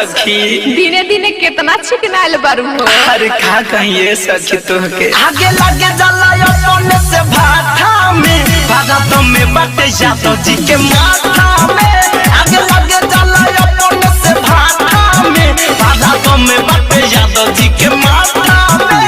सखी दिने दिने कितना चिकनाइल बारू हो। अरे का कहिए सखी तोहके आगे लगे जला अपने से भाटा में भारत में बटे जातो जी के माथा में आगे लगे जला अपने से भाटा में भारत में बटे जातो जी के माथा में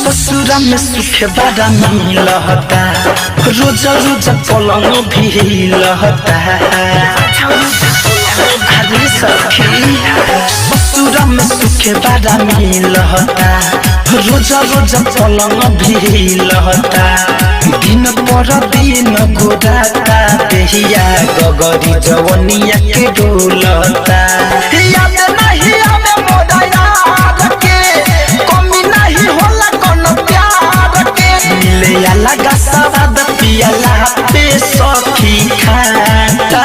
ससुरा में सुख बड़ा मिलता रोज रोज पलंग भी लहता अरे सखी ससुरा में सुख बड़ा मिलता रोज रोज पलंग भी लहता दिन पर दिन गोदाता देहिया गगरी जवनिया के डोलता याद नहीं आवे मोरा यार के कमी नहीं होला कोनो प्यार के मिले लगा सवाद पियला पे सखी खाता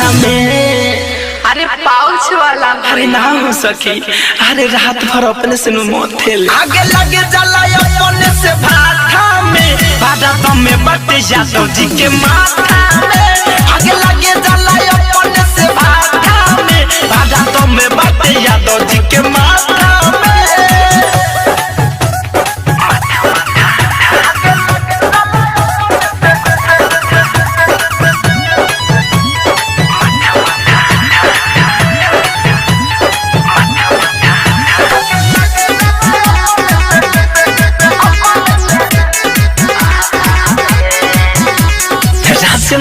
हमें अरे पाउच वाला अरे ना हो सकी अरे रात भर अपने से मोथेल आगे लगे जला अपने से भाटा में भारत में बटे जातो जी के माथा में आगे लगे जला अपने से भाटा में भारत में बटे जातो जी के माथा में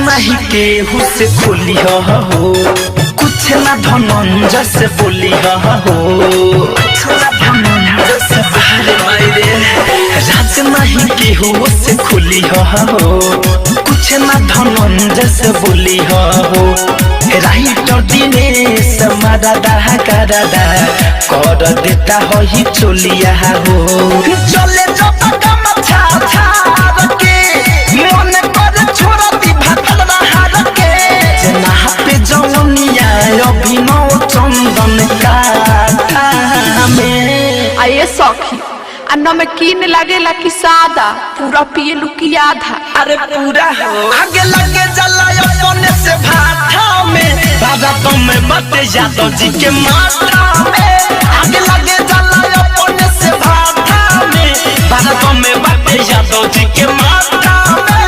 नहीं केहू से खोली हो कुछ ना धनंजय से बोली हो राज नहीं केहू से खोली हो कुछ ना धनंजय से बोली हो राइटर दिनेश मारा दाहा करादा कर देता हो ही चोलिया हो चले जब कम छा छा के मन कर छोड़ा दी भागल रहा के जना पे जवनिया अभिनव चंदन का में आये सखी आ नमकीन लागेला कि सादा पूरा पिए लुकी आधा। अरे पूरा हो आगे लगे जला अपने से भाटा में भारत में बटे जातो जी के माथा में आगे लगे जला अपने से भाटा में भारत में बटे जातो जी के माथा में